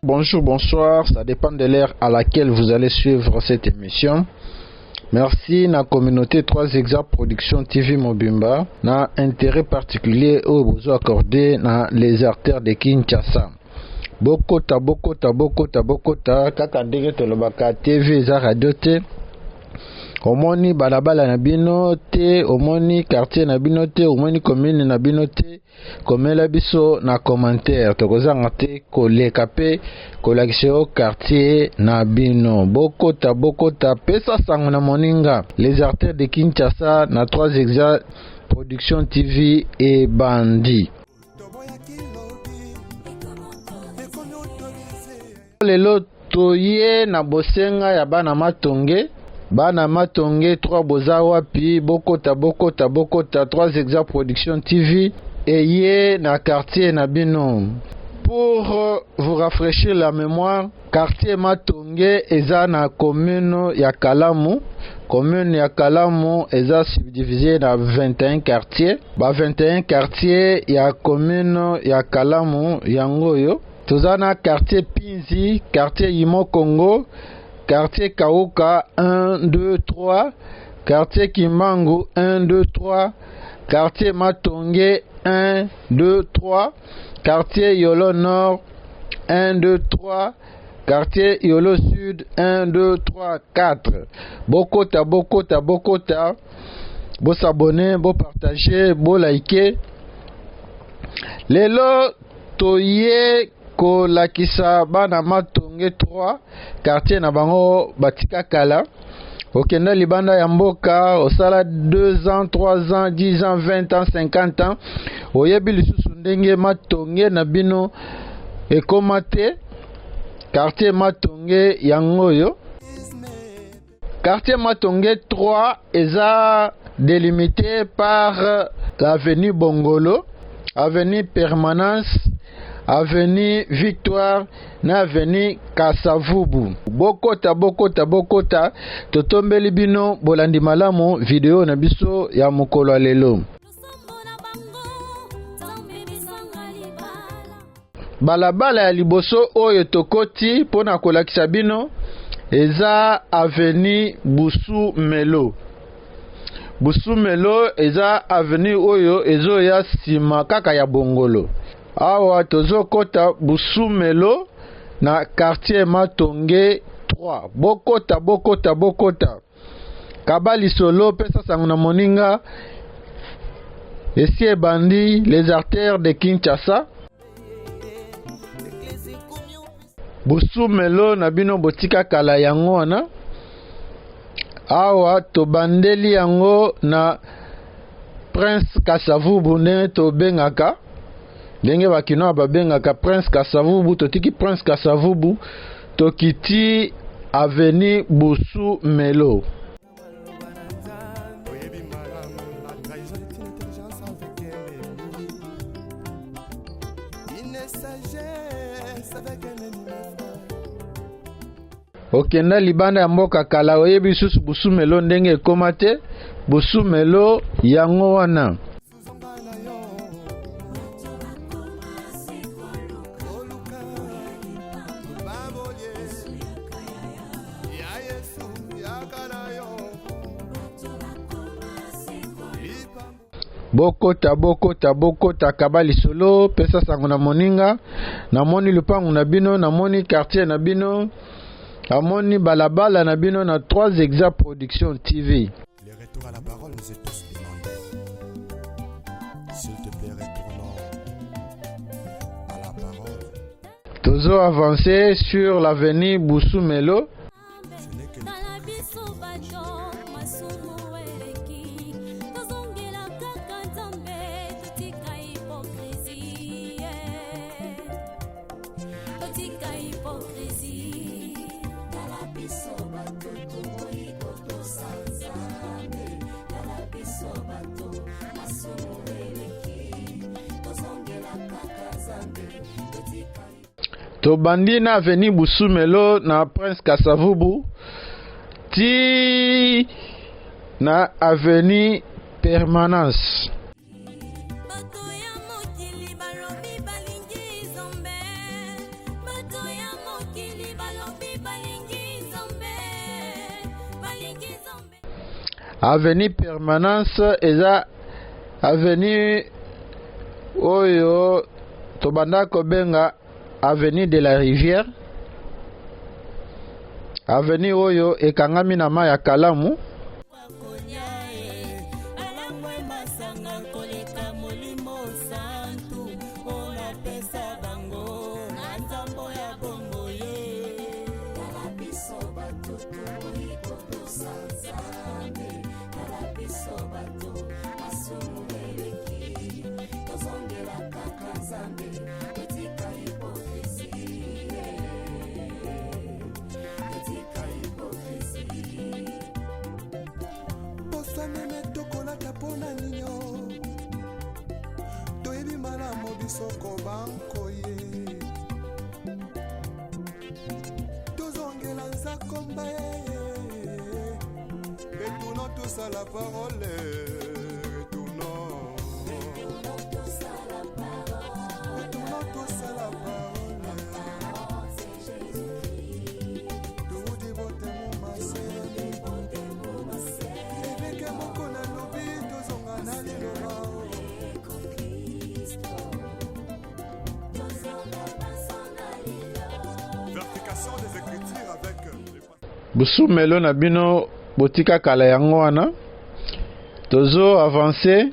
Bonjour, bonsoir, ça dépend de l'heure à laquelle vous allez suivre cette émission. Merci na communauté 3 Exa Production TV Mobimba na intérêt particulier au besoin accordé na les artères de Kinshasa. Bokota kaka ndenge tolobaka TV za radio te. Omoni balabala na bino te, omoni quartier na bino te, omoni commune na bino te, komela biso na commentaire tokozanga te koleka pe kolakiseo quartier na bino. Bokota pesa sango na moninga les artères de Kinshasa na 3 Exa Production TV et Bandi. Lelo toye na bosenga ya bana matonge 3 boza wapi bokota 3 Exa Production TV et yé na quartier na bino. Pour vous rafraîchir la mémoire, quartier Matonge eza na commune ya Kalamu. Commune ya Kalamu eza subdivisé na 21 quartiers. 21 quartiers ya commune ya Kalamu yangoyo. Tozana quartier Pinzi, quartier Imo Congo, quartier Kauka 1, 2, 3, quartier Kimangu 1, 2, 3, quartier Matonge 1, 2, 3, quartier Yolo Nord 1, 2, 3, quartier Yolo Sud 1, 2, 3, 4. Bokota. Bo s'abonner, bo partager, bo liker. Lelo toye ko lakisa bana Matonge 3 quartier na bango batika kala okenda libanda ya mboka osala 2 ans 3 ans 10 ans 20 ans 50 ans oyebi lisusu ndenge Matonge na bino ekomate quartier Matonge yangoyo. Quartier Matonge 3 eza délimité par l'avenue Bongolo, avenue Permanence, avenue Victoire na avenue Kasavubu. Bokota totombeli bino bolandi malamu video na biso ya mokolo lelo. Balabala ya liboso oyo tokoti pona kolakisa bino eza avenue Busu Melo. Busu Melo eza avenue oyo ezo ya sima kaka ya Bongolo. Awa tozo kota Busu Melo na quartier Matonge 3. Bokota. Kabali solo pesa sango na moninga. Esi Bandi les artères de Kinshasa. Busu Melo na bino botika kala yango wana. Awa to bandeli yango na Prince Kasavubu ne to bengaka. Ndenge bakino babengaka Prince Kasavubu, totiki Prince Kasavubu tokiti avenue Busu Melo. Okenda libanda ya mboka kala oyebi susu Busu Melo ndenge ekomate Busu Melo yango wana. Bokota kabali solo pesa sango na moninga namoni lupangu na bino namoni quartier na bino namoni balabala na bino na 3 Exa Production TV. Les retours à la parole nous est tous demandés. S'il te plaît, retournons à la parole. Tozo avancer sur l'avenue Busu Melo. Tobandi na avenue Busu Melo na Prince Kasavubu ti na avenue Permanence. avenue Permanence eza avenue oyo tobanda kobenga avenue de la Rivière. Avenue oyo ekangami na mai ya Kalamu. Soko banko ye tozongela nzakomba retournons tous à la parole retournons tous à la parole tout dévote mon massé eveke moko na lobi tozonga na liloba Busumelo na bino botika kala yango wana tozo avancer.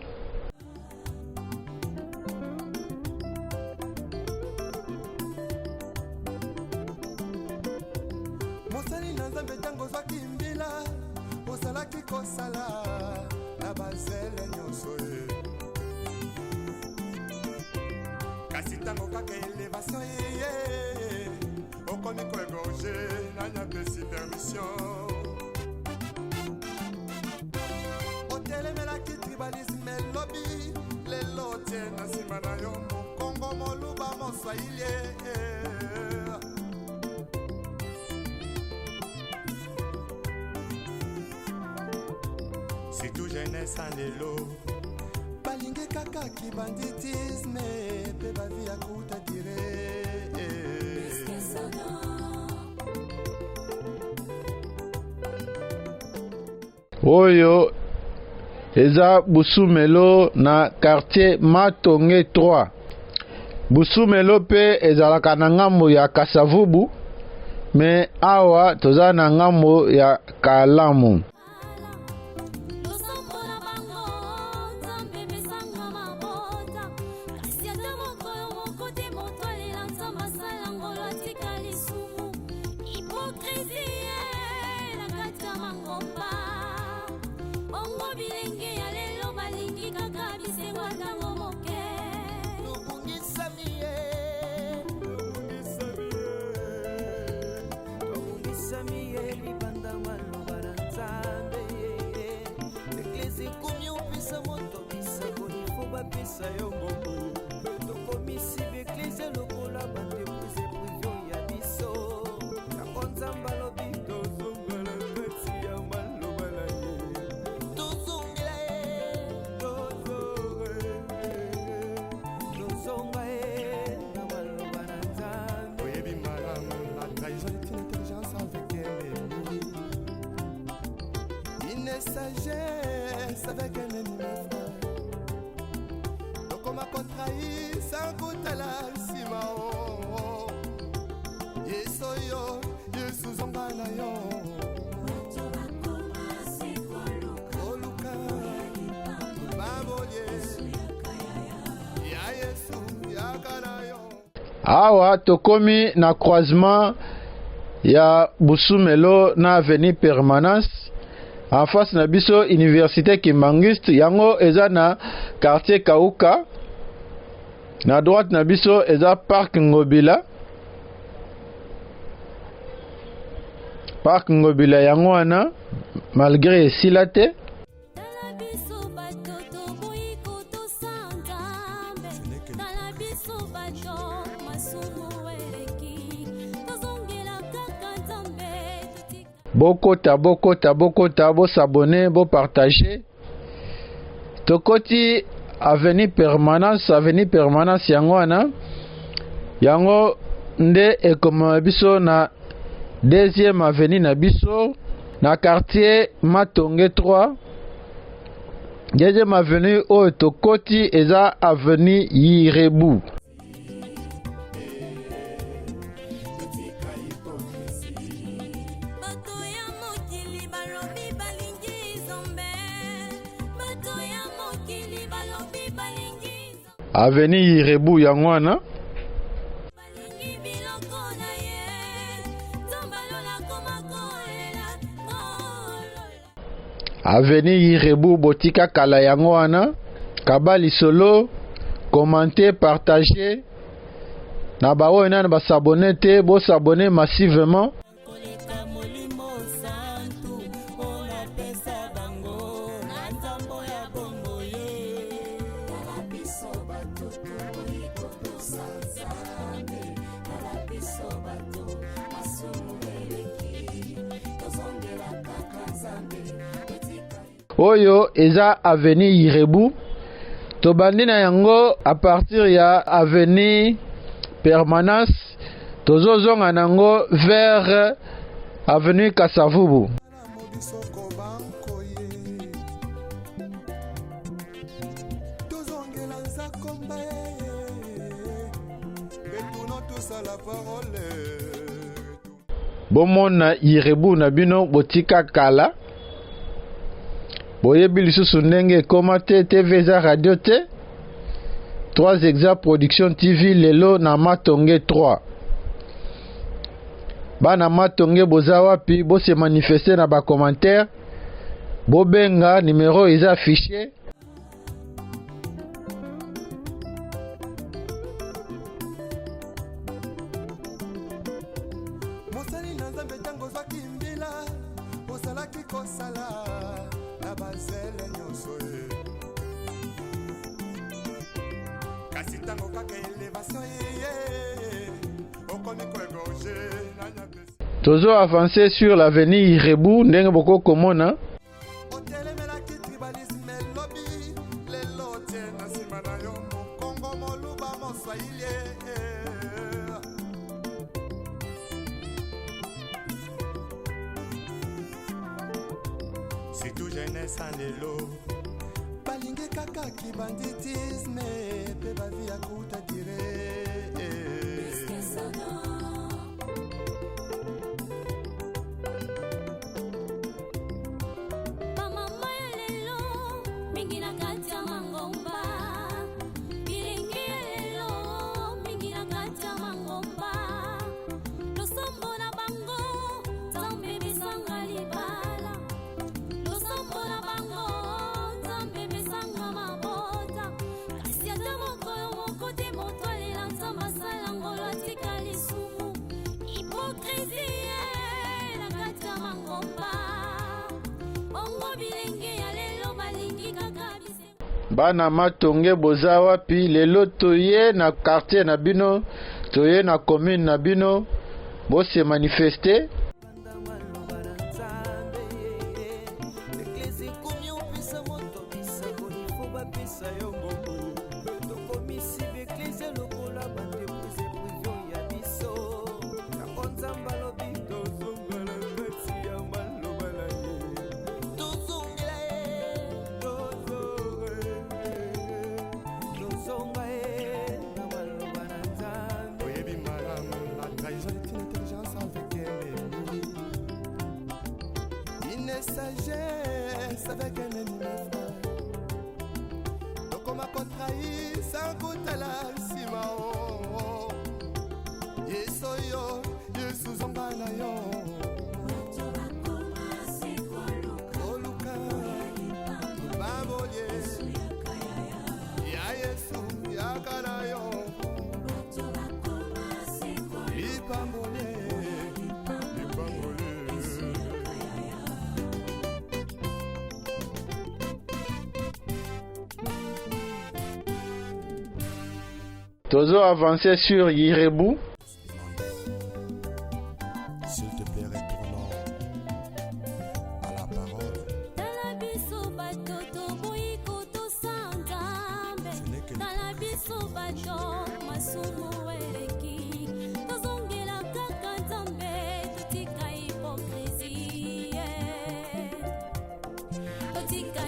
Mosali na nzambe tango zwaki mbila osalaki kosala na bazele nyonso ye kasi tango kaka elevation ye okomi koegorge nanya pesi permission otelemelaki tribalisme lobi lelo tie na nsima na yo mokongo moluba moswahili si tout jeunesse en lelo balingi kaka kibanditisme pe bavi ya kuta dire oyo eza Busumelo na quartier Matonge 3. Busumelo pe ezalaka na ngambo ya Kasavubu, me awa toza na ngambo ya Kalamu. Sagesse avec un ennemi donc on m'a contrahi sans goût à la sima yesoyo yesu zambana yo oluka babolie ya yesu yakana yo. Awa tokomi na croisement ya Busumelo na avenue Permanence. En face na biso université Kimbanguiste yango eza na quartier Kauka. Na droite na biso eza parc Ngobila. Parc Ngobila yango wana malgré esilate. Bokota bo s'abonner, bo partager. Tokoti avenue Permanence yango wana. Yango nde ekoma biso na deuxième avenue na biso na quartier Matonge 3 Deuxième avenue oyo tokoti eza avenue Yirebu. Avenue Yirebu yango wana Avenue Yirebu botika kala yango wana kabali solo commenter partager na ba oyo nana ba s'abonner te bo s'abonner massivement. Oyo eza avenue Yirebu tobandi na yango a partir ya avenue Permanence tozozonga nango vers avenue Kasavubu. Bomona Yirebu na bino botika kala boyebi lisusu ndenge ekoma te TV eza radio te 3 Exact Production TV lelo na Matonge 3 bana Matonge boza wapi bose manifester na ba commentaire bobenga numéro eza affiché. Tozo avancer sur l'avenue Yirebu ndenge boko komona c'est tout jeunesse en élo balingue kaka ki banditisme pe ba vie à kuta dire bana Matonge boza wapi lelo toye na quartier na bino toye na commune na bino bose manifester. Sagesse avec un ennemi frère. Donc on m'a contrahi sans goûter la simao. Yesoyo, Yesuzongana yo. Oluka, Baboye, Ya Yesu, Yakana yo. Ipambole. Tozo avancer sur Yirebu. S'il te plaît, retournons à la parole. Ce n'est que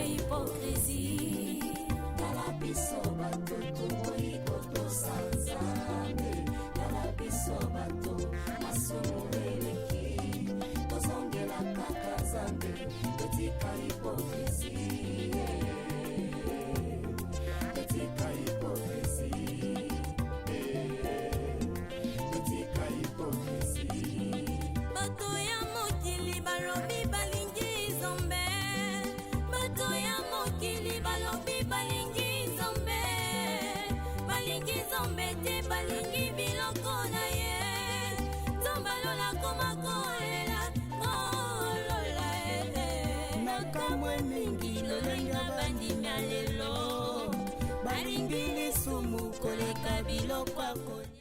hypocrisie.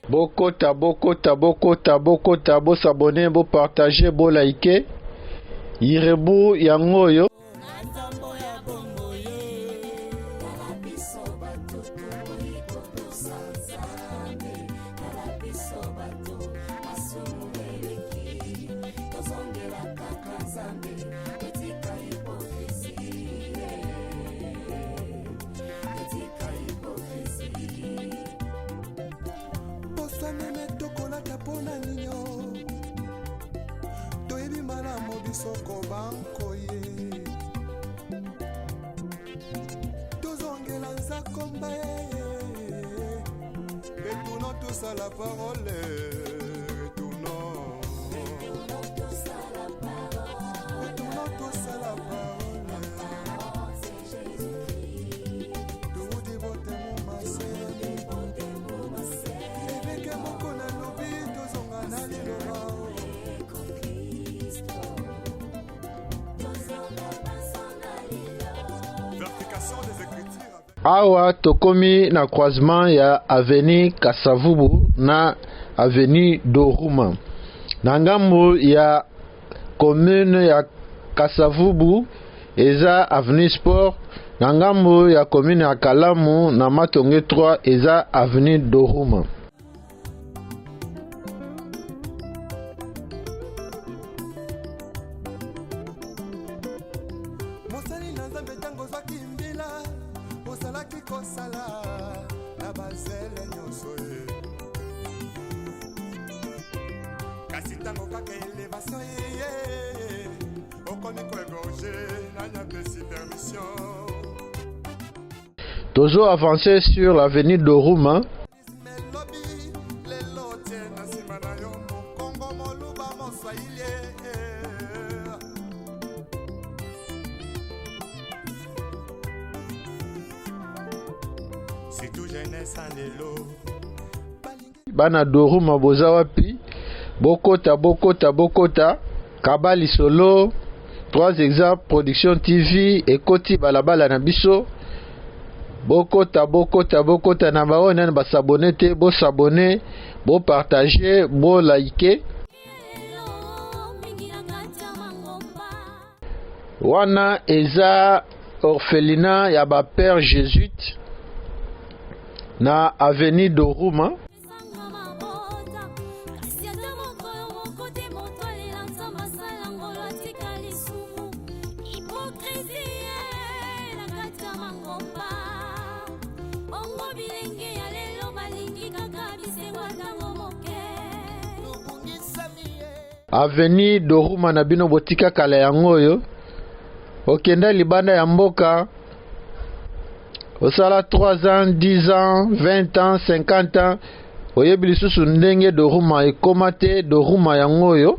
Bokota, bokota, bokota, bokota, bo s'abonner, bo partager, bo liker. Irebu yangoyo. Soko banko ye tozongela nzakomba ye retournons tous à la parole retournons tous à la parole c'est Jésus-Christ tout dévoté mon massé éveke moko na lobi tozonga na liloba Awa tokomi na croisement ya avenue Kasavubu na avenue Doruma. Na ngambo ya commune ya Kasavubu eza avenue Sport. Na ngambo ya commune ya Kalamu na Matonge 3 eza avenue Doruma. Toujours avancé sur l'avenue Doruma. Bana Doruma boza wapi? Bokota, bokota, bokota. Kabali Solo, 3 exemples, Production TV, Ekoti balabala na biso. Bokota, bokota, bokota na baona na basabone te, bo s'abonner, bo partager, bo liker. Wana eza orphelinat ya ba père jésuite na avenue Doruma. Avenue Doruma na bino botika kala yango yo. Okenda libanda ya mboka. Osala 3 ans, 10 ans, 20 ans, 50 ans. Oyebi lisusu ndenge Doruma ekoma te Doruma yango yo.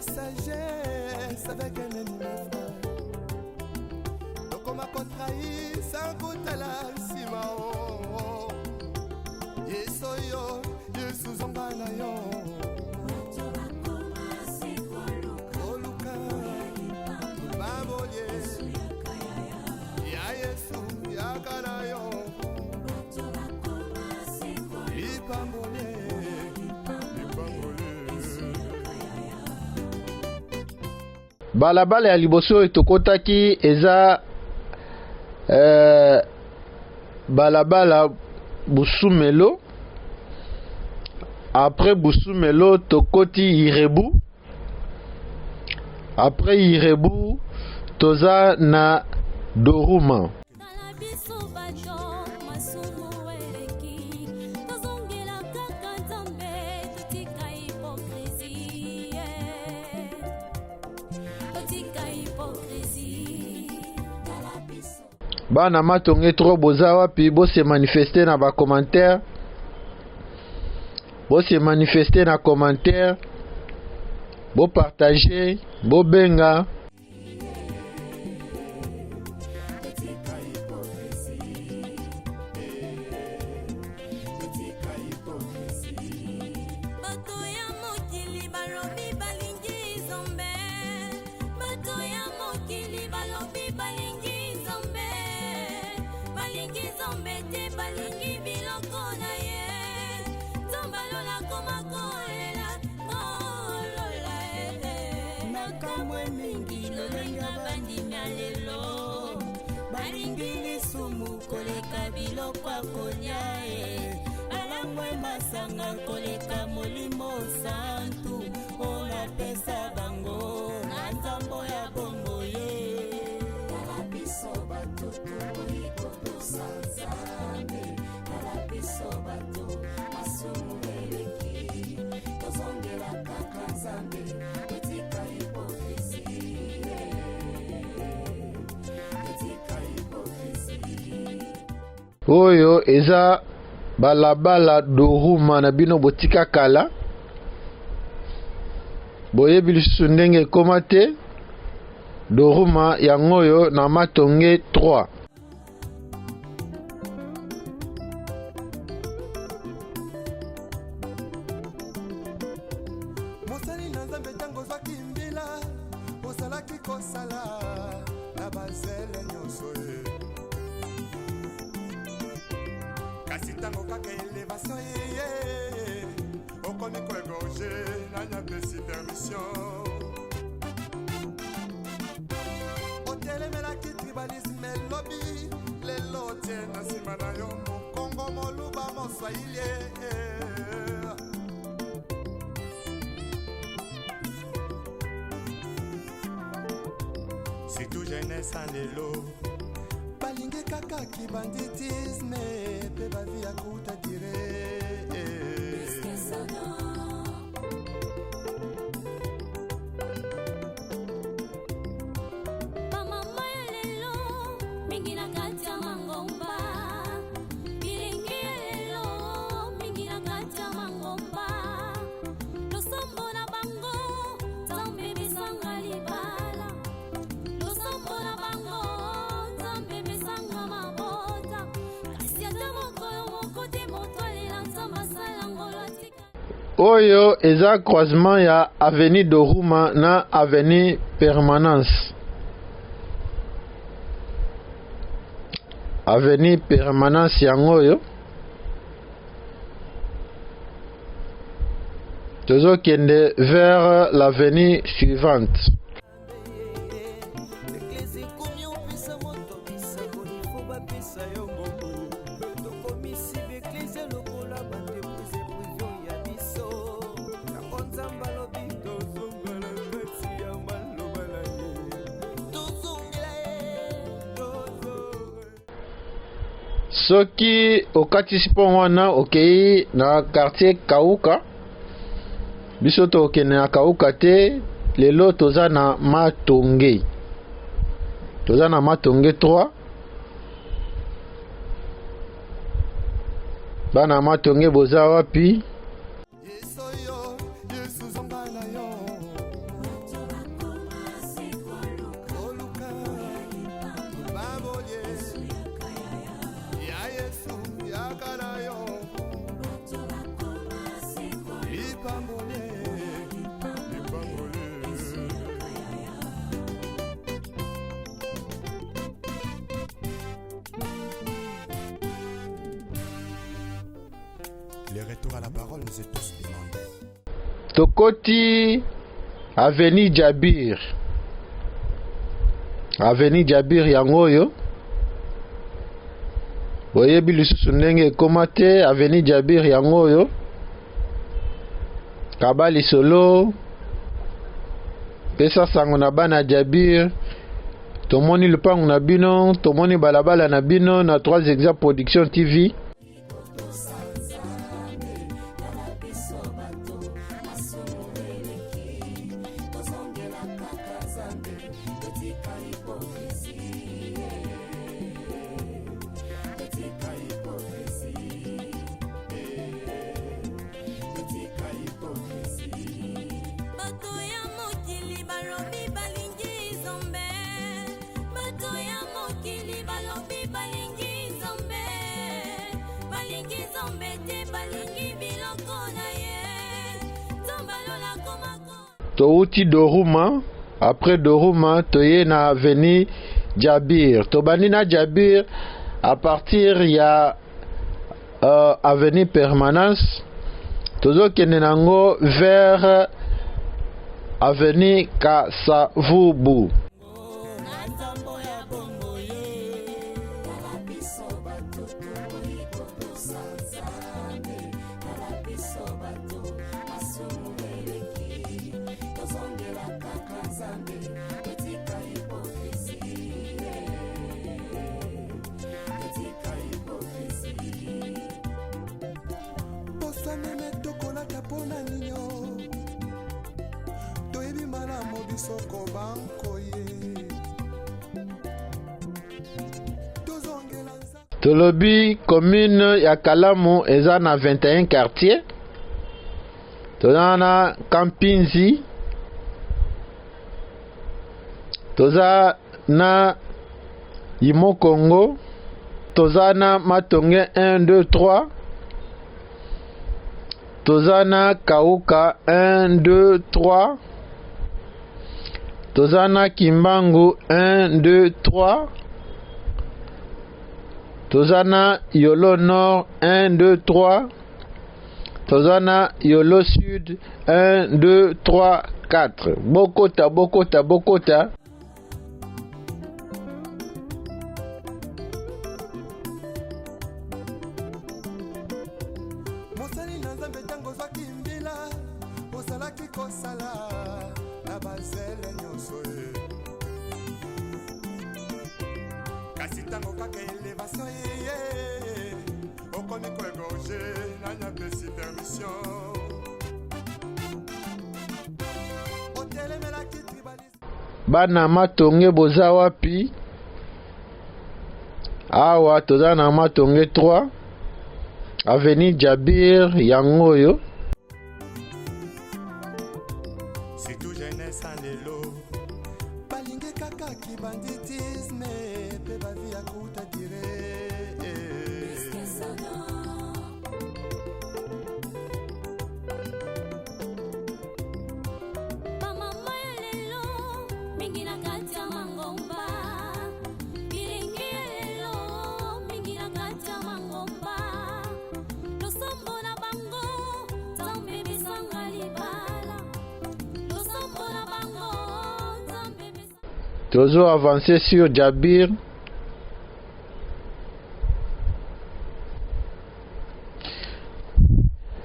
Sagesse avec un ennemi donc on m'a contrahi sans goût à la simao yesoyo yesu zombana yo oluka baboye ya yesu yakana yo ipambole balabala ya liboso etokotaki eza balabala Busumelo. Après Busumelo tokoti Irebu. Après Irebu toza na Doruma. Bana Matonge 3 boza wapi bo se manifester na ba commentaire. Bo se manifester na commentaire, bo partager, bo benga. Oyo eza balabala Doruma na bino botika kala. Boyebi lisusu ndenge ekoma te. Doruma yangoyo na Matonge 3. Mosali na Nzambe tango zwaki mbila osalaki kosala na bazele nyonso ye. Kasi tango kaka elevation ye okomi koegorge na nyapesi permission. Otelemelaki tribalisme lobi lelo tie na nsima na yo mokongo moluba moswahili. C'est tout jeunesse en élo. Balingue kaka ki banditisme pe ba vie à kuta tire. Oyo eza croisement ya avenue Doruma na avenue Permanence. Avenue Permanence yangoyo. Tozo kende vers l'avenue suivante. Soki okatisi pon wana okei na quartier Kauka. Biso tokende na Kauka te, lelo toza na Matonge. Toza na Matonge 3. Bana Matonge boza wapi? Le retour à la parole nous est tous demandé. Tokoti avenue Jabir. Avenue Jabir yangoyo. Boyebi lisusu ndenge ekoma te. Avenue Jabir yangoyo. Kabali solo. Pesa sango na bana Jabir. Tomoni lupango na bino. Tomoni balabala na bino. Na 3 Exact Production TV. touti Doruma. Après Doruma toye na avenue Jabir. Tobandi na Jabir à partir ya avenue Permanence. Tozo kende nango vers avenue Kasavubu. Tolobi commune ya Kalamu eza na 21 quartiers. Toza na Kampinzi, toza na Imokongo, toza na Matonge 1, 2, 3, toza na Kauka 1, 2, 3, toza na Kimbangu 1, 2, 3, toza na Yolo Nord 1, 2, 3, toza na Yolo Sud 1, 2, 3, 4. Bokota, Bokota, Bokota. Bana Matonge boza wapi? Awa toza na Matonge 3 avenue Jabir yangoyo. C'est tout jeunesse en élo. Balingue kaka ki banditisme. Pe ba vie à kuta dire. Tozo avancer sur Jabir.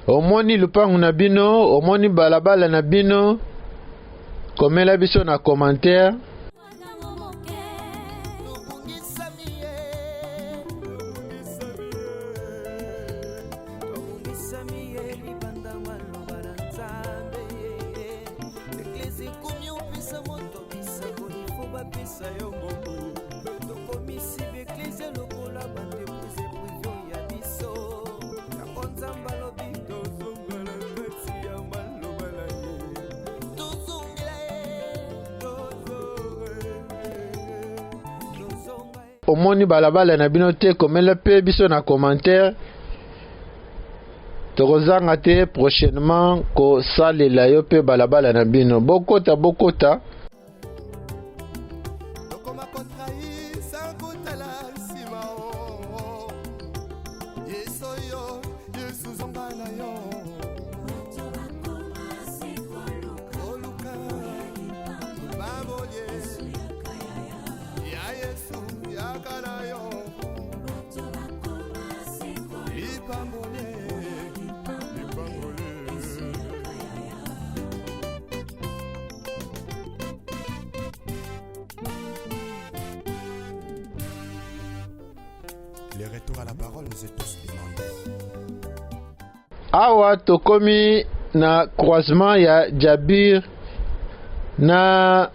Omoni lupangu na bino, omoni balabala na bino. Komela biso na commentaire. Omoni balabala na bino te, komela pe biso na commentaire. Tokozanga te prochainement ko salela yo pe balabala na bino. Bokota, Bokota. Le retour à la parole nous est tous demandé. Awa tokomi na croisement ya Jabir na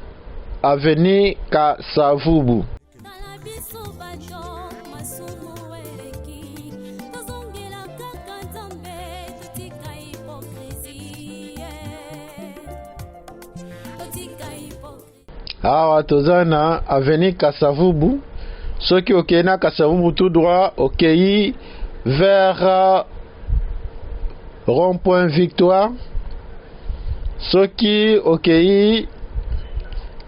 avenue Kasavubu. Awa toza na avenue Kasavubu. Ceux qui okena Kasavubu tout droit, okei vers rond-point Victoire. Soki okei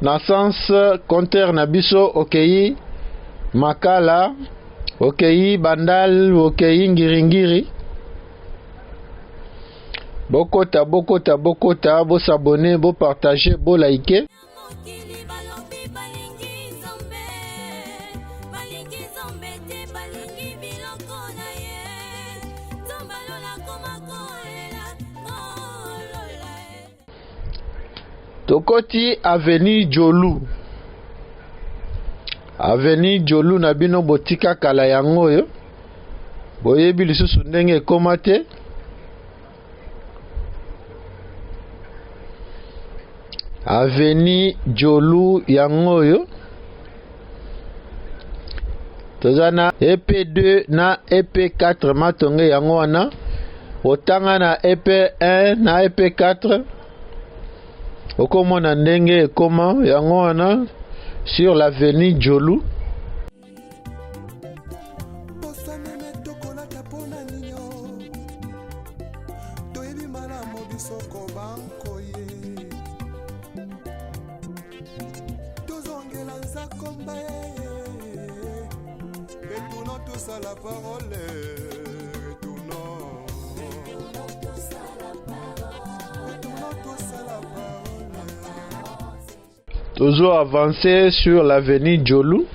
na sens contraire na biso okei Makala, okei Bandal, okei Ngiringiri. Bokota, bo s'abonner, bo partager, bo liker. Tokoti Avenue Jolu. Avenue Jolu na bino botika kala yango yo. Boyebi lisusu ndenge ekoma te. Avenue Jolu yango yo. Tozana EP2 na EP4 matonge yango wana. Otanga na EP1 na EP4. Okomona ndenge ekoma yango wana sur l'avenue Jolu. Toujours avancer sur l'avenue Jolu.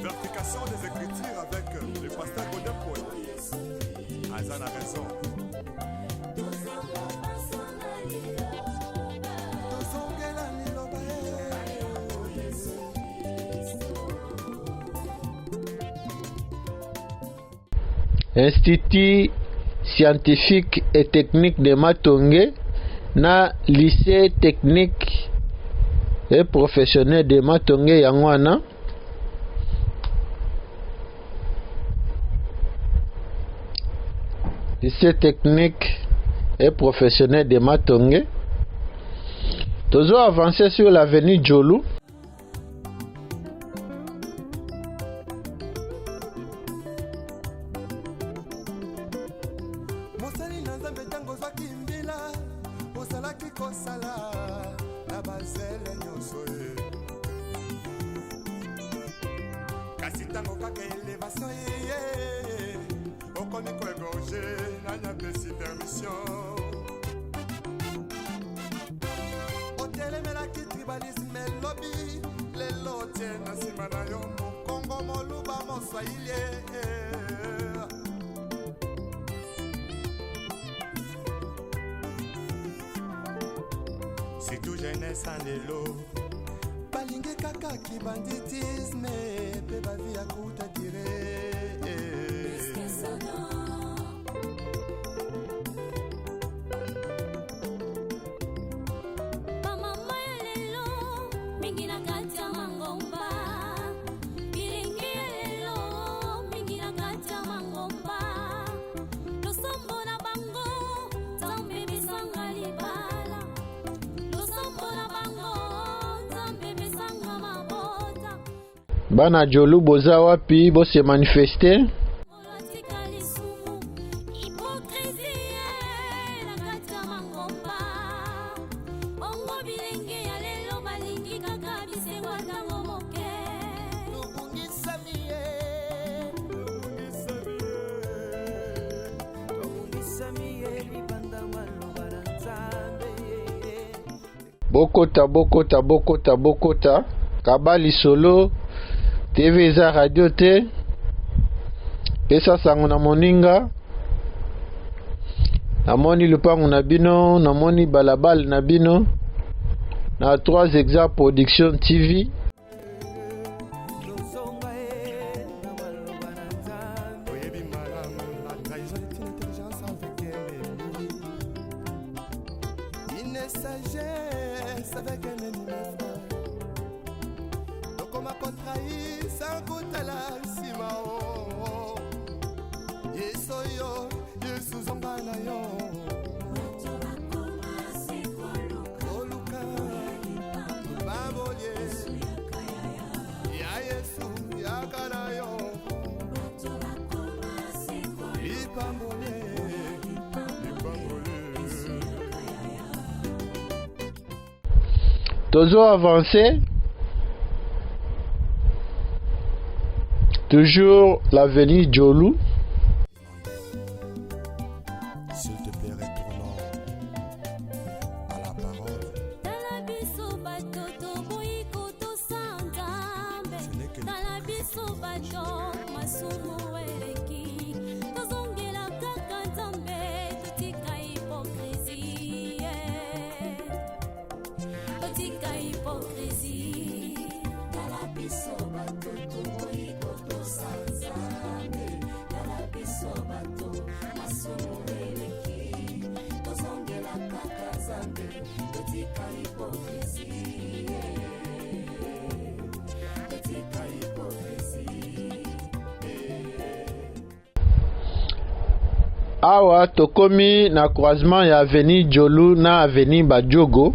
Vérification des écritures avec le pasteur Godin Paul. Azan a raison. Institut scientifique et technique de Matonge na lycée technique et professionnel de Matonge Yangwana. Lycée technique et professionnel de Matonge. Toujours avancé sur l'avenue Jolu. C'est tout jeunesse en élo. Balingue kaka ki banditisme pe ba vie akuta dire. Bana Jolu boza wapi bo se manifester. Bokota Kabali solo TV za radio te pesa sango na moninga namoni lupango na bino namoni balabal na bino na 3 Exact Production TV. Avec un ennemi donc on m'a contrahi sans goûter la cima. Yeso yo, Yesu zongana yo. Tozo avancé. Toujours l'avenue Jolu. S'il te plaît, retournons à la parole. Ce n'est que Awa tokomi na croisement ya avenue Jolu na avenue Badjogo.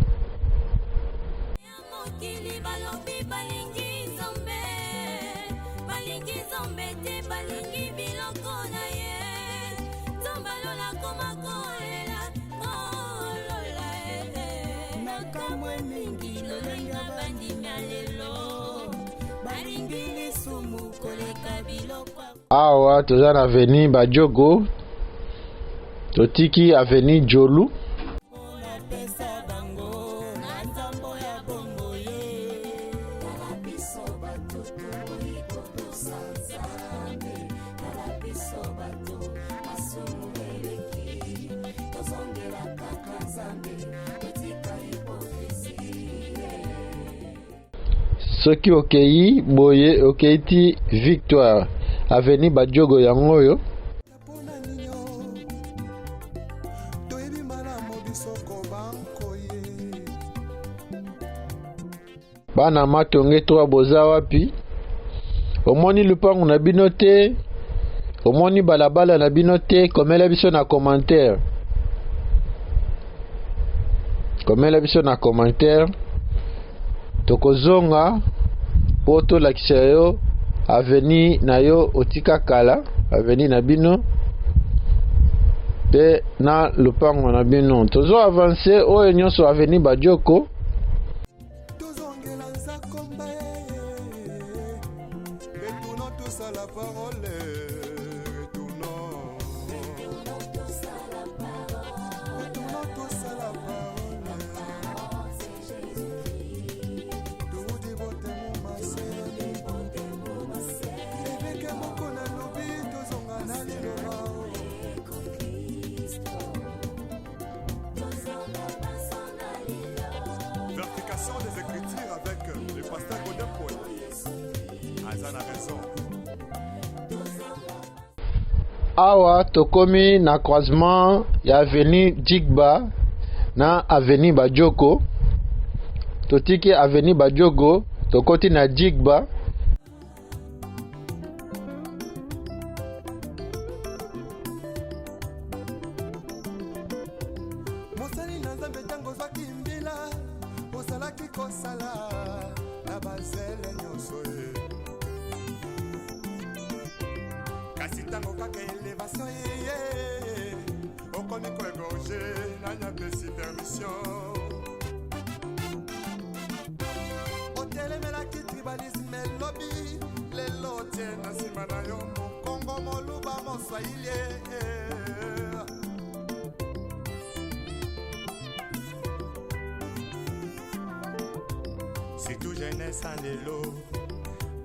Awa toza na avenue Badjogo. Totiki avenue Jolu. Soki okei boye okeiti Victoire avenue Badjogo yangoyo. Bana matonge to boza wapi? Omoni lupangu na bino te, omoni balabala na bino te, komela biso na commentaire. Komela biso na commentaire. Tokozonga po tolakisa yo avenue na yo otika kala, avenue na bino pe na lupangu na bino. Tozo avancer oyo nyonso avenue Badjogo. Retournons tous à la parole. Retournons tous à la parole. Retournons tous à la parole. C'est Jésus-Christ. Tout dévote mon massé. Et que mon qu'on a lobby, tous on a allé le Verification des Écritures avec le pasteur Godin Paul. Azan a raison. Awa tokomi na croisement ya avenue Jigba na avenue Badjogo. Totiki avenue Badjogo tokoti na Jigba. Mosali na Nzambe tango zwaki mbila osalaki kosala na bazele nyonso ye kasi ntango kaka elevation ye okomi koegorge nani apesi permission otelemelaki tribalisme elobi lelo tie na nsima na yo mokongo moluba moswahili C'est tout jeunesse en l'élo.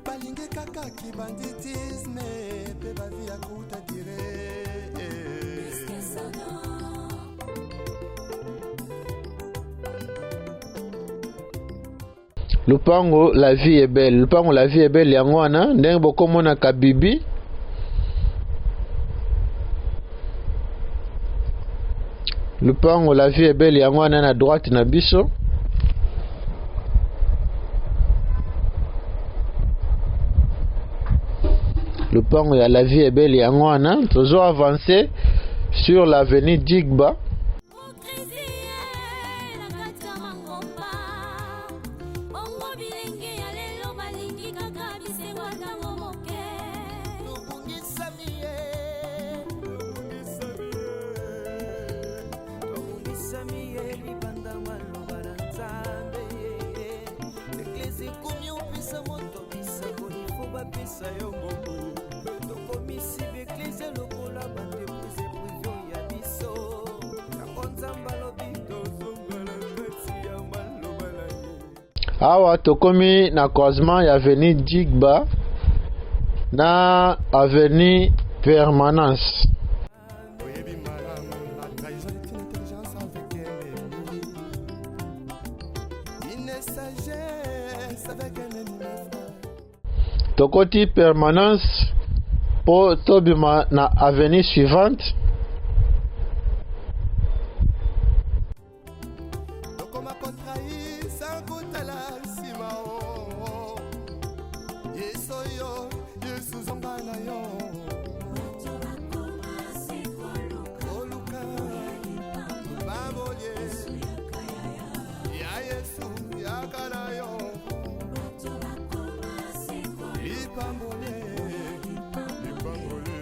balingi kaka kibanditisme pe bavi ya kuta dire Lupango la vie est belle. Lupango la vie est belle yango wana ndenge bokomona kabibi. Lupango la vie est belle yango wana na droite na biso. Lupango ya la vie est belle yango wana tozo avancer sur l'avenue Jigba. Komi opesa moto bisako ifo bapesa yo bobo. Tokomi sibe eklise lokola bandepuse privio ya biso. Yango nzamba lobi tozongala kati ya maloba na ye. Awa tokomi na croisement ya avenue Jigba na avenue Permanence. Oyebi malamu, la trahison est une intelligence avec un ennemi. Une sagesse avec un ennemi. Tokoti Permanence po tobima na avenue suivante. Tokoma contrai sans kotala nsima o. Yesu yo, Yesu zonga na yo. Koluka, babolye. Ya Yesu, yakala yo. Lipambole, lipambole.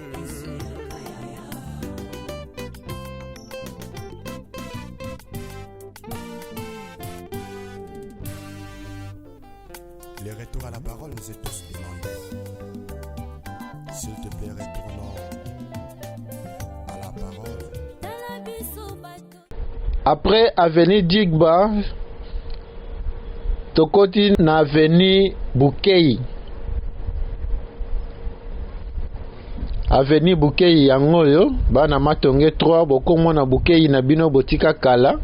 Le retour à la parole nous est tous demandé. S'il te plaît, retournons à la parole. Après avenue Jigba, tokoti na avenue Bukei. Avenue Bukei yango yo bana matonge 3 bokomona Bukei na bino botika kala.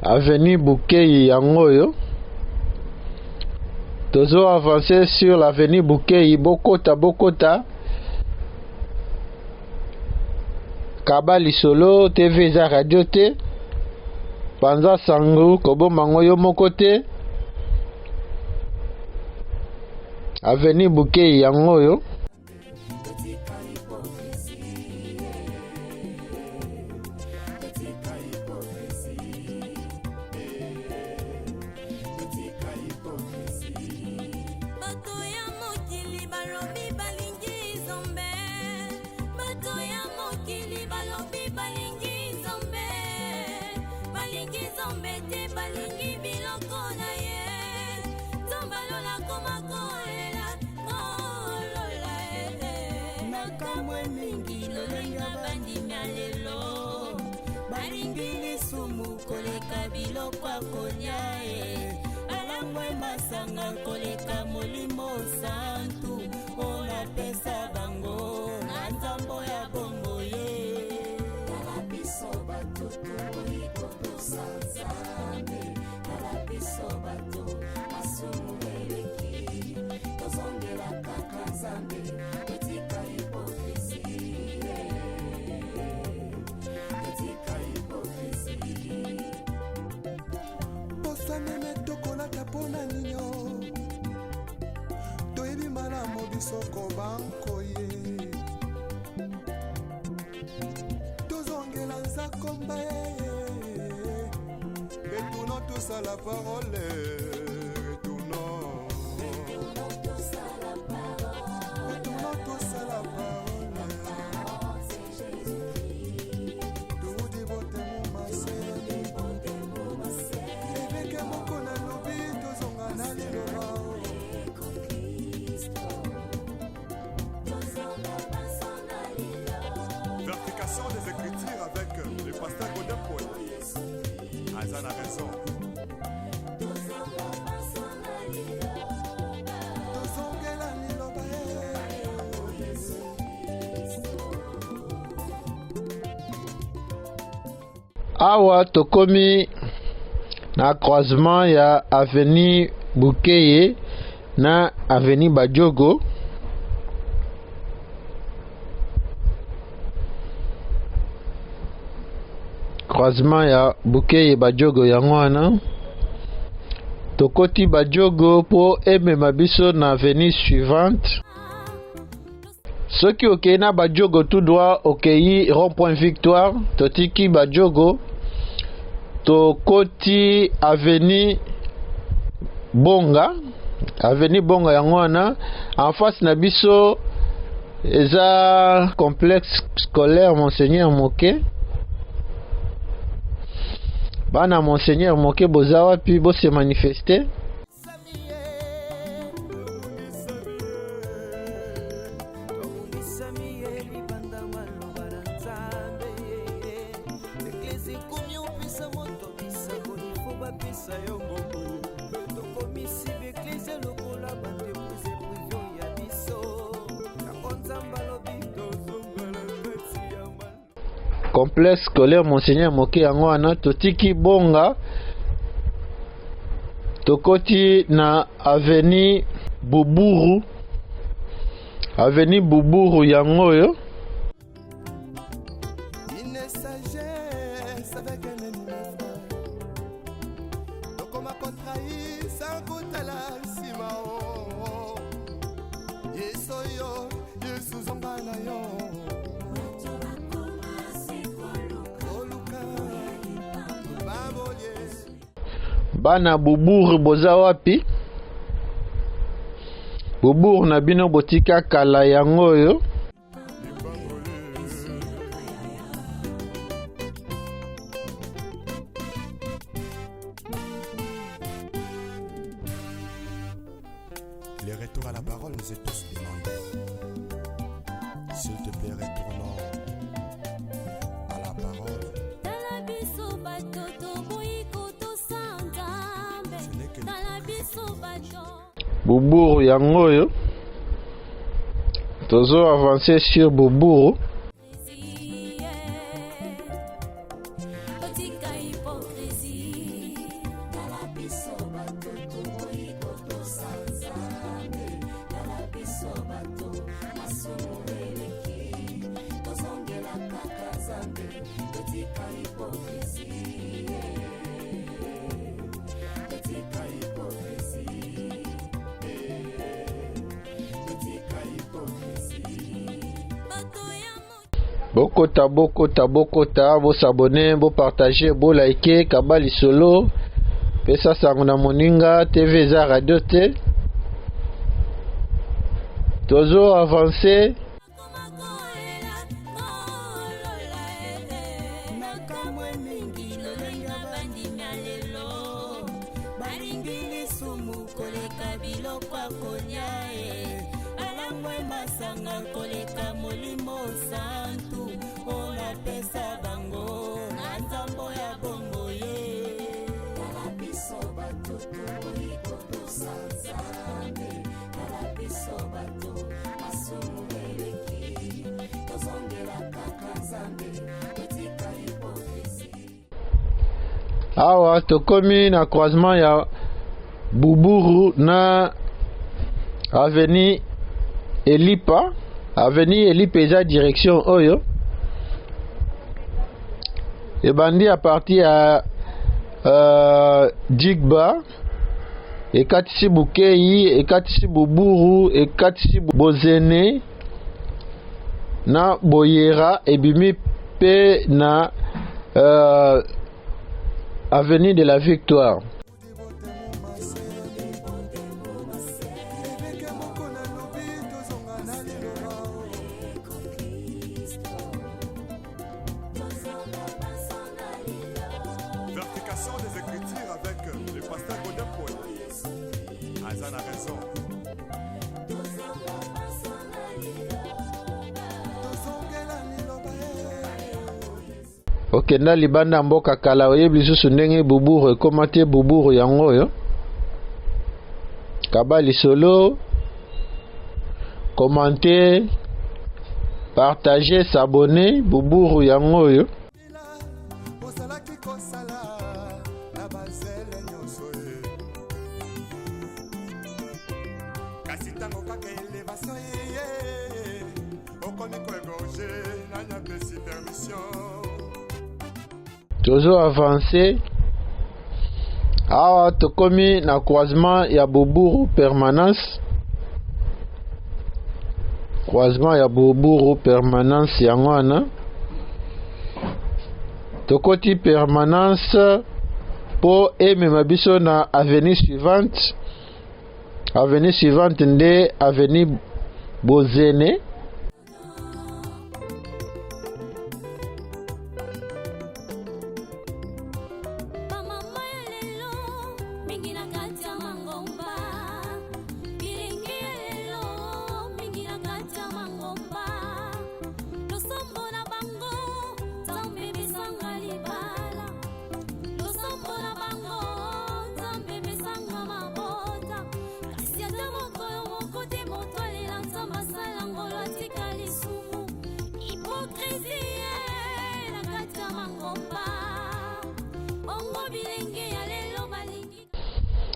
Avenue Bukei yango yo tozo avancer sur l'avenue Bukei bokota Kabali Solo TV za radio te Panza Sangu kobo mango yo moko te avenue Bukei yango yo koleka molimo santu ona pesa bango na nzambo ya bongo ye kala biso bato ikoto sanzame kala biso bato masumu eleki tozongela kaka nzambe etika hipokrisi etika hipokrisi Bosaneme tokolaka pona nino toyebi malamu bisoko bankoye tozongela nzakomba retournons tous à la parole retournons tous à la parole Tuudi bote mumase eveke moko na lobi tozonga na liloba Verification des Écritures avec le pasteur Godin Poet. Azan a raison. Awa tokomi na croisement ya avenue Bukeye na avenue Badjogo croisement ya Bukeye Badjogo yango wana tokoti Badjogo po emema biso na avenue suivante. Soki okei na Badjogo tout droit okei rond-point Victoire totiki Badjogo tokoti avenue Bonga yango wana en face na biso eza complexe scolaire Monseigneur Moke. Bana Monseigneur Moke boza wapi bose manifester? Complexe scolaire Monseigneur Moke yango wana totiki Bonga tokoti na avenue Buburu yango oyo. Bana Buburu boza wapi? Buburu na bino botika kala yango oyo. Les retours à la parole nous est tous demandé. S'il te plaît, retournons à la parole. Buburu yango oyo tozo avancer sur Buburu. Bokota, bo s'abonner, bo partager, bo liker, Kabali Solo, pesa sango na moninga, TV za radio te. Tozo avancer. Awa tokomi na croisement ya Buburu na avenue Elipa. Avenue Elipa eza direction oyo. Ebandi a partir ya Jigba ekatisi Bukeye, ekatisi Buburu, ekatisi Bozene na Boyera ebimi pe na avenue de la Victoire. Vertication des Écritures avec le pasteur Godin Poé. Azan a raison. Okenda libanda mboka kala oyebi lisusu ndenge Buburu ekomate Buburu yango oyo. Kabali Solo, commenter, partager, s'abonner, Buburu yango oyo. Toujours avancé. Awa tokomi na croisement ya Boburu permanence. Croisement ya Boburu permanence yango wana. Tokoti permanence po emema biso na avenue suivante. Avenue suivante nde avenue Bozene.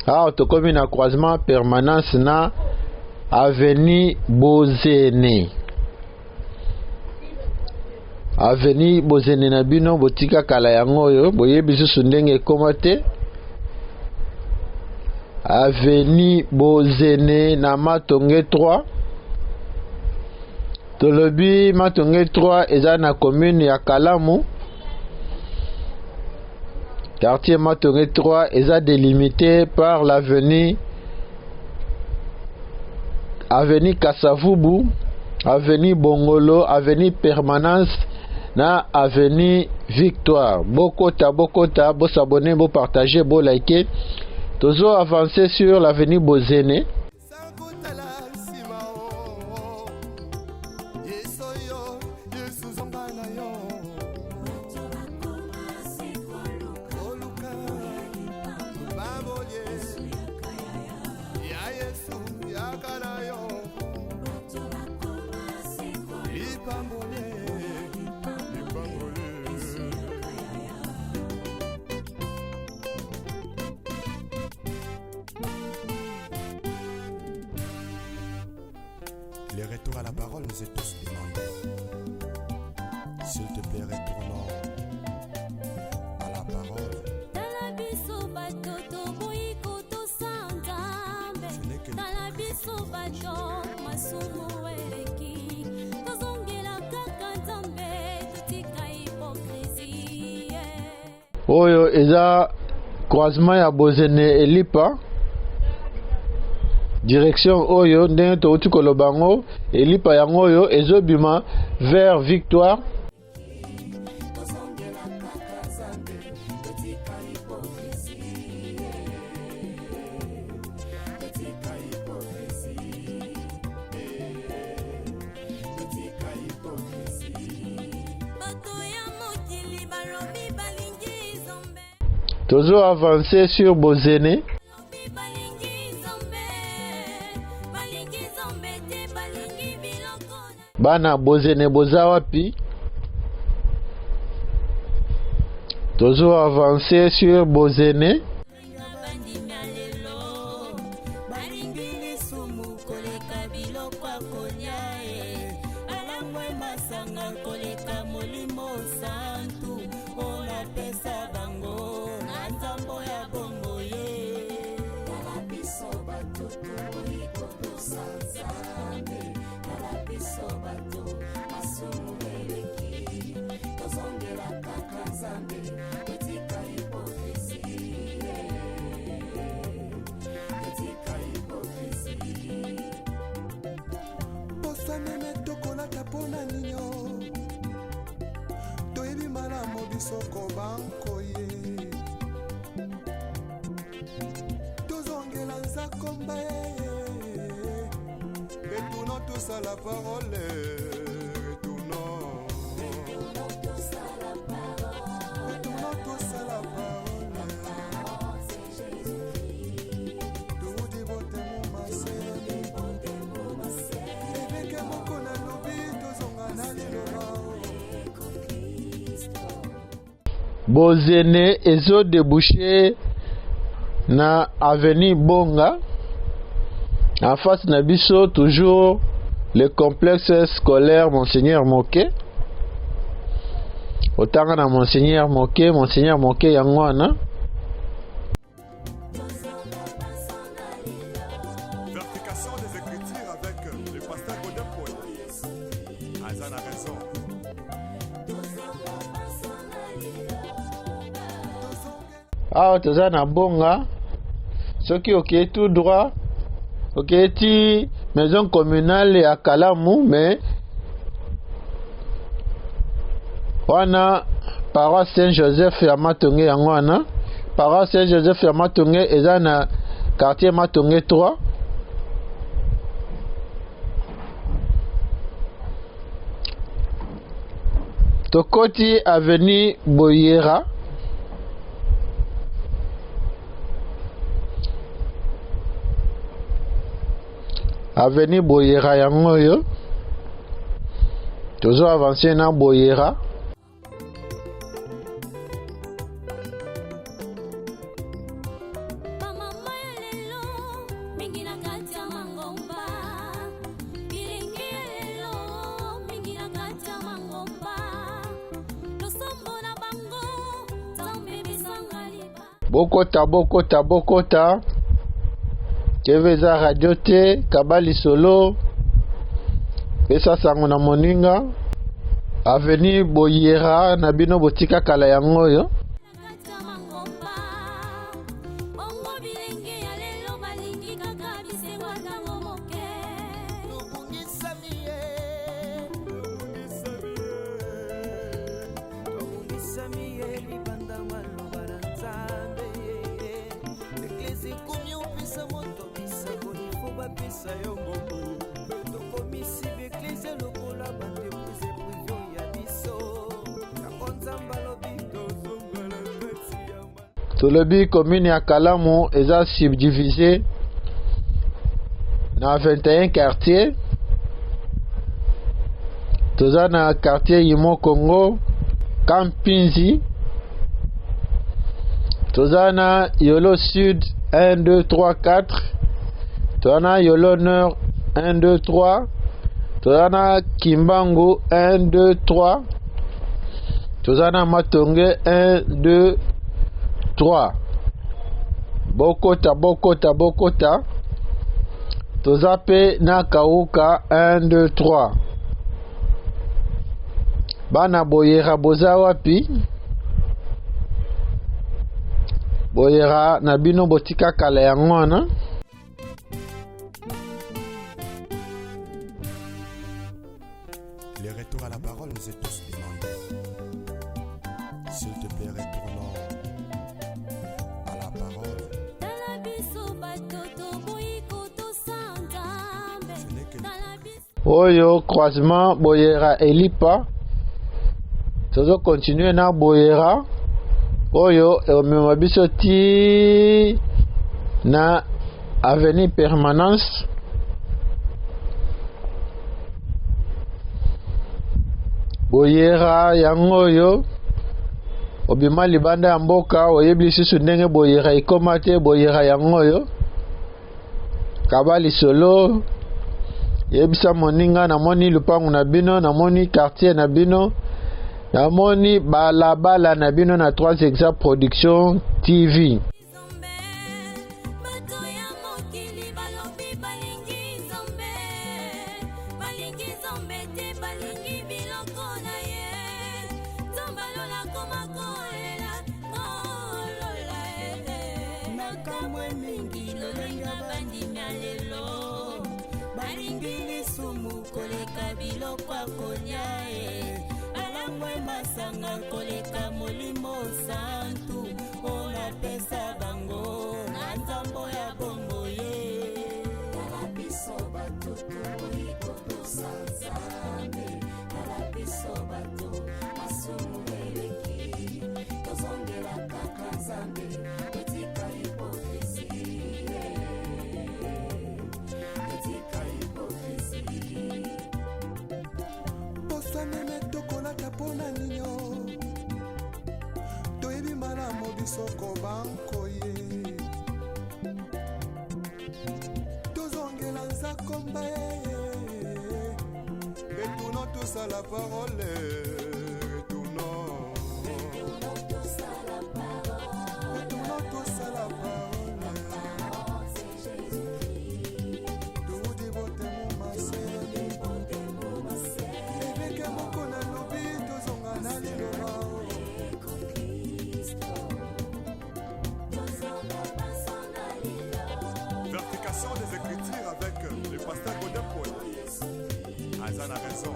Ah, tokomi na croisement permanence na avenue Bozene. Avenue Bozene na bino botika kala yango yo boyebi susu ndenge ekoma te. Avenue Bozene na Matonge 3. Tolobi Matonge 3 eza na commune ya Kalamu. Quartier Matonge 3 est délimité par l'avenue Kassavubu, avenue Bongolo, avenue Permanence, na avenue Victoire. Bokota, bo s'abonner, bo partager, bo liker. Toujours avancer sur l'avenue Bozene. Les retours à la parole nous est tous demandés. S'il te plaît, retournons à la parole. Oyo eza croisement ya Bozene Elipa. Direction Oyo ndenge touti kolobango Elipa yango oyo ezobima vers Victoire. Toujours avancer sur Bozene. Bana Bozene boza wapi? Toujours avancer sur Bozene. Retournons tous à la parole. Retournons tous à la parole. Retournons tous à la parole. C'est Jésus-Christ. Tout dit vote mon massé. Et que mon cona lobi tous on a Bozene ezo débouché na avenue Bonga. En face na biso toujours le complexe scolaire Monseigneur Moké. otanga na Monseigneur Moke yango wana. Vertication des Écritures avec le pasteur Godin Paul. Azan a raison. Ah, toza na bonga. Soki okei tout droit. Okei ti maison communale ya Kalamu, mais wana paroisse Saint-Joseph ya Matonge yango wana. Paroisse Saint-Joseph ya Matonge eza na quartier Matonge 3. Tokoti avenue Boyera. Avenue Boyera yango yo. Tozo avancer na Boyera. Bokota Keveza radio te Kabali solo pesa sango na moninga avenue Boyera na bino botika kala yango yo. Tolobi commune ya Kalamu eza subdivisé na 21 quartiers. Toza na quartier Yimo Congo, Kampinzi. Toza na Yolo Sud 1, 2, 3, 4. Toza na Yolo Nord 1, 2, 3. Toza na Kimbangu 1, 2, 3. Toza na Matonge 1, 2, 3. Bokota. Toza pe na Kauka 1, 2, 3. Bana Boyera boza wapi? Boyera na bino botika kala yango wana. Les retours à la parole nous est tous demandés. S'il te plaît, retournons à la parole. Ce n'est que Oyo croisement Boyera Elipa. Tozo continuer na Boyera. Oyo omema biso ti na avenue Permanence. Boyera yango yo obima libanda ya mboka oyebi lisusu ndenge Boyera ekoma te. Boyera yango yo Kabali solo yebisa moninga namoni lupangu na bino, namoni quartier na bino, namoni balabala na bino na 3 Exact Production TV. Koleka molimo santu ona pesa bango na nzambo ya bombo ye kalabiso bato ikoto sanzame kalabiso bato masumu eleki tozongela kaka nzambe etika hipokrisi posomeme tokolata pona ninyo toyebi malamu bisoko bankoye tozongela nzakomba retournons tous à la parole retournons aza na raison.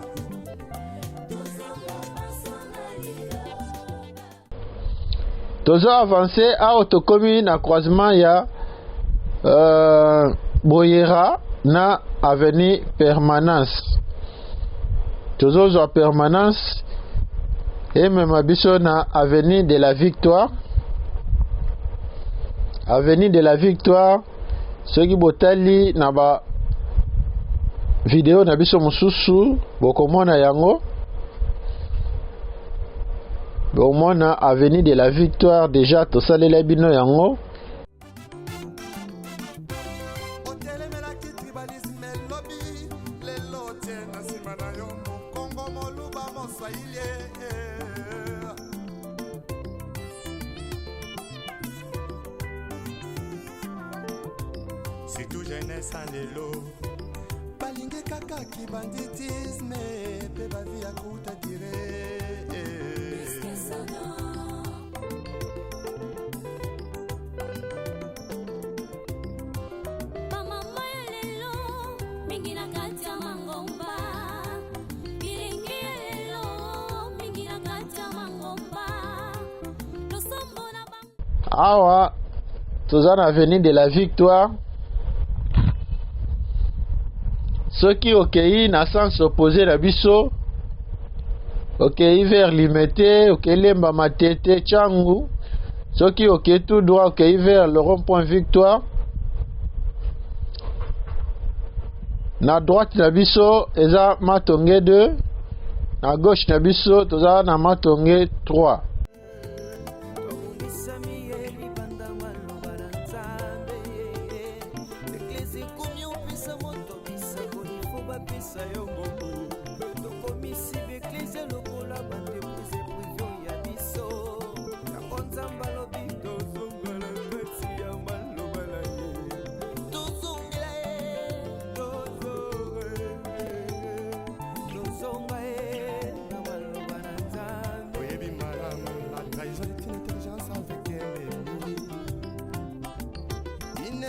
Tozo avancé à autocommune na croisement ya Boyera na avenue Permanence. Tozo zo Permanence et même biso na avenue de la Victoire. Avenue de la Victoire, ceux qui botali na ba vidéo na biso mususu bokomona yango. Bomona avenue de la Victoire déjà tosalela bino yango. C'est tout jeunesse en l'élo. Balingue kaka qui banditisme. Pe ba vie à kouta tiré. Awa toza na avenue de la Victoire. Ceux qui okei na sens opposé na biso okei vers Limete, okei Lemba Matete Changu. Ceux qui okei tout droit okei vers le rond-point Victoire. Na droite na biso eza Matonge 2. Na gauche na biso toza na Matonge 3.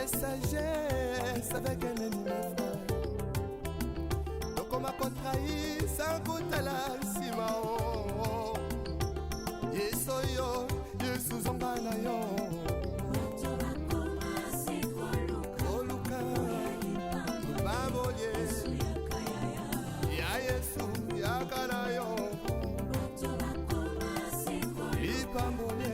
Sagesse avec un ennemi frère. Donc on m'a contrahi sans goûter la simao. Yesoyo, Yesu zongana yo. Oluka, baboye. Ya Yesu, ya kanayo. Ipambole.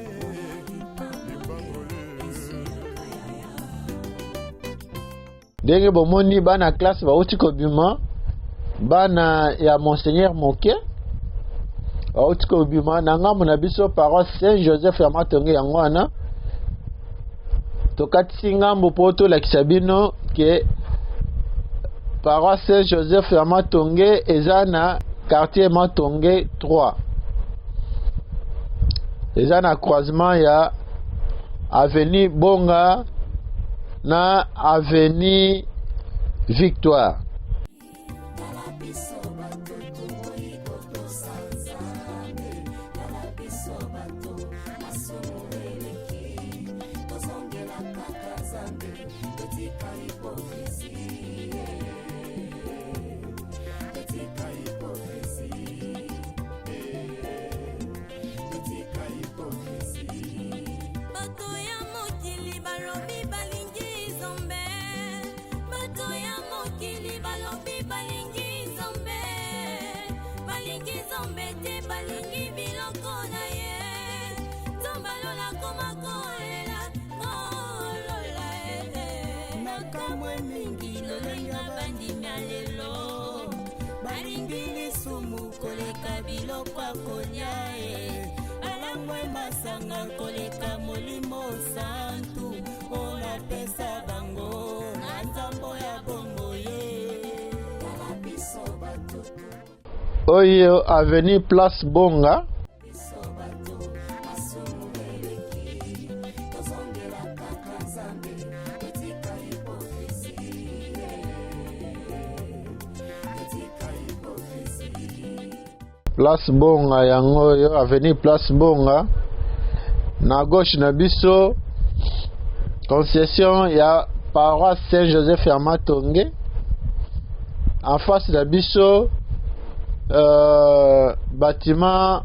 Ndenge bomoni bana classe bauti kobima bana ya Monseigneur Moke bauti kobima na ngambo na biso paroisse Saint-Joseph ya Matonge yango wana tokatisi ngambo po tolakisa bino ke paroisse Saint-Joseph ya Matonge eza na quartier Matonge 3 eza na croisement ya avenue Bonga na avenue Victoire. Koleka molimo santu ona pesa bango na nzambo ya bongo ye Oyo avenue Place Bonga Place Bonga yango yo avenue Place Bonga na gauche na biso concession ya paroisse Saint-Joseph ya Matonge en face de biso bâtiment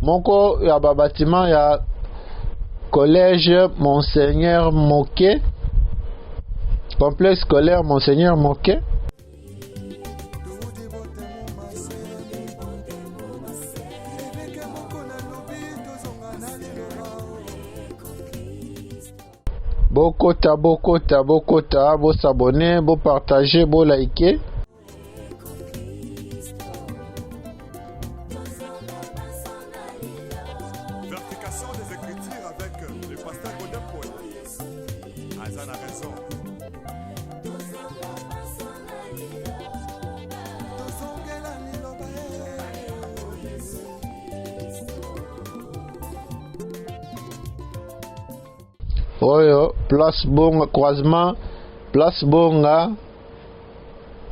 moko ya ba bâtiment ya collège Monseigneur Moquet, complexe scolaire Monseigneur Moquet. Bokota, bo s'abonner, bo partager, bo liker. Vertication des écritures avec le pasteur Godin Poète. Azan a raison. Oyo place bonga croisement place bonga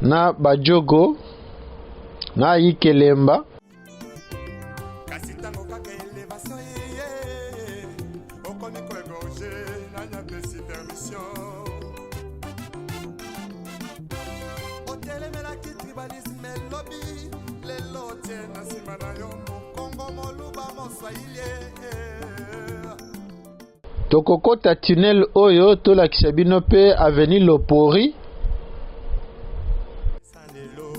na bajogo na Ikelemba. Kasi tango kaka élévation yeye okomi koegorge nanya pesi permission otelemelaki tribalisme lobi lelo tie na nsima na yo mokongo moluba moswahili. Tokokota tunnel oyo tolakisa bino pe avenue Lopori. Sanelo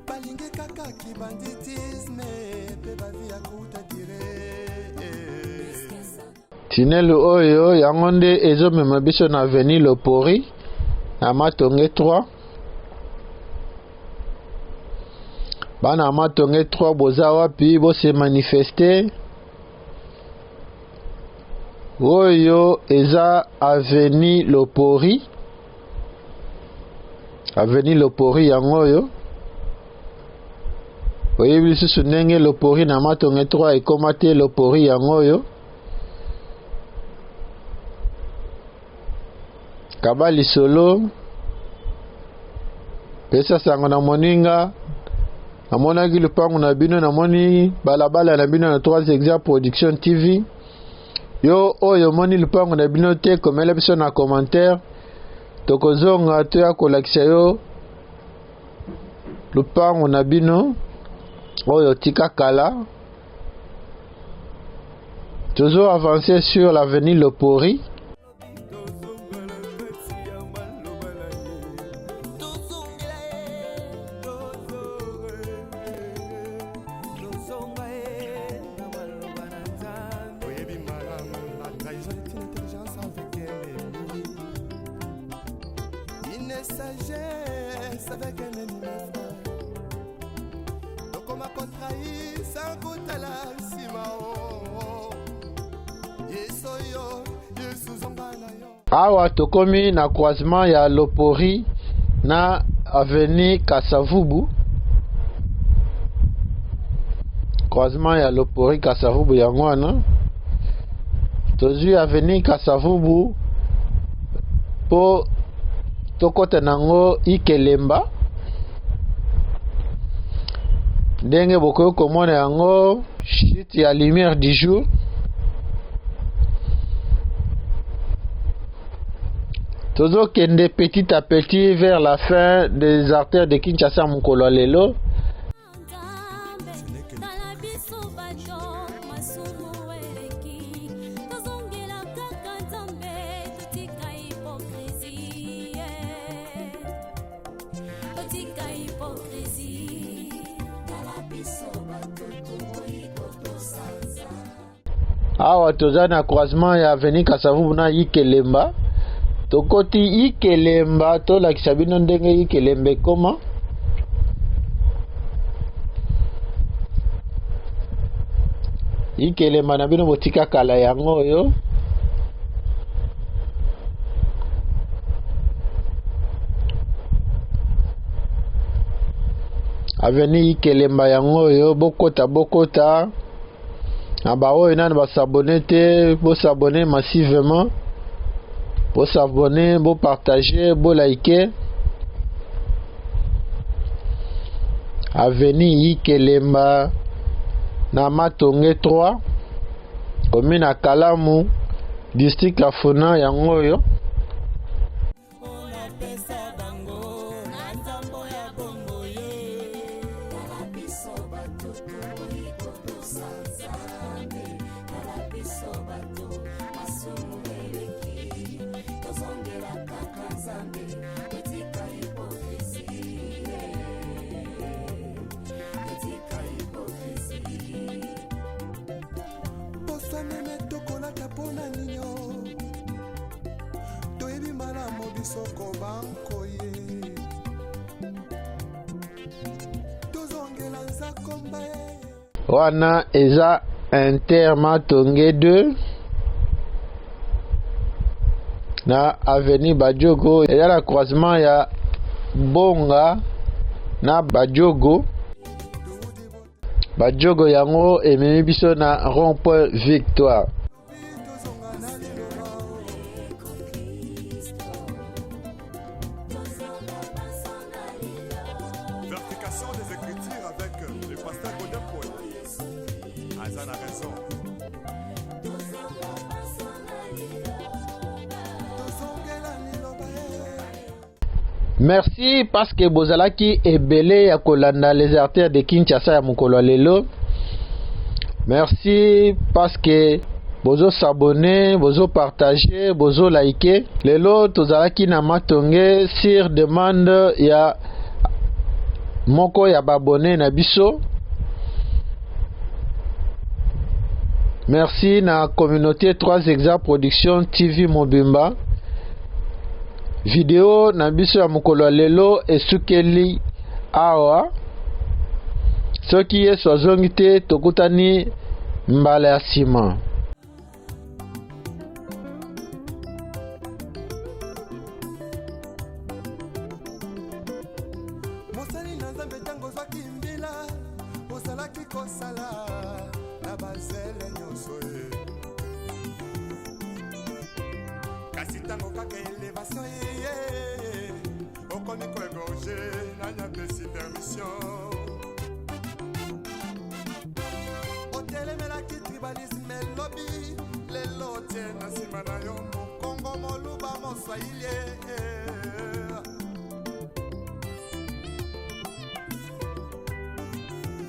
balingi kaka kibanditisme pe bavi akuta dire. Tunnel oyo yango nde ezomema biso na avenue Lopori na Matonge 3. Bana Matonge 3 boza wapi bo se manifester. Oyo eza avenue Lopori. Avenue Lopori yango oyo. Oyebi lisusu ndenge Lopori na Matonge 3 ekoma te Lopori yango oyo. Kabali solo. Pesa sango na moninga. Namonaki lupango na bino namoni balabala na bino na 3 Exact Production TV. Yo oyo moni lupango na bino te komela biso na commentaire tokozonga to ya kolakisa yo lupango na bino oyo tika kala toujours avancer sur l'avenue Lopori. Sagesse avec un ennemi frère. Donc on m'a contrahi sans goûter la simao. Yesoyo, Yesuzonganayo. Awa tokomi na croisement ya Lopori na avenue Kasavubu. Croisement ya Lopori Kasavubu yango wana. Tozui avenue Kasavubu po tokota nango Ikelemba. Ndenge bokoyo komona yango chute ya lumière du jour. Tozo kende petit à petit vers la fin des artères de Kinshasa mukolo lelo. Awa toza na croisement ya avenue Kasavubu na Ikelemba. Tokoti Ikelemba tolakisa bino ndenge Ikelemba ekoma. Ikelemba na bino botika kala yango oyo. Avenue Ikelemba yango oyo bokota. Aba oyo nani ba s'abonner te, bo s'abonner massivement. Bo s'abonner, bo partager, bo liker. Avenue Ikelemba na Matonge 3, commune à Kalamu, district Lafona yango oyo. biso bato tokoki kotosa Nzambe tala biso bato masumu eleki tozongela kaka Nzambe etika hipokrisie etika hipokrisie bosanene tokolaka mpona nino toyebi malamu biso kobankoye tozongela nzakomba wana eza Inter Matonge 2 na avenue Badiogo eza la croisement ya Bonga na Badiogo yango ememi biso na rond-point Victoire. Verification des écritures avec le pasteur Godin Paul. Azan a raison. Merci parce que bozalaki ebele ya kolanda les artères de Kinshasa ya mokolo lelo. Merci parce que bozo s'abonner, bozo partager, bozo liker. Lelo tozalaki na Matonge sur demande ya moko ya babone na biso. Merci na communauté 3 Exa Production TV Mobimba. Video na biso ya mokolo lelo esukeli awa soki yesu azongi te tokutani mbala ya nsima. mosali na Nzambe ntango ozwaki mbila ozalaki kosala na bazele nyonso ye kasi ntango kaka elevation ye okomi koegorge nanyapesi permission otelemelaki tribalisme elobi lelo tie na nsima na yo mokongo moluba moswahili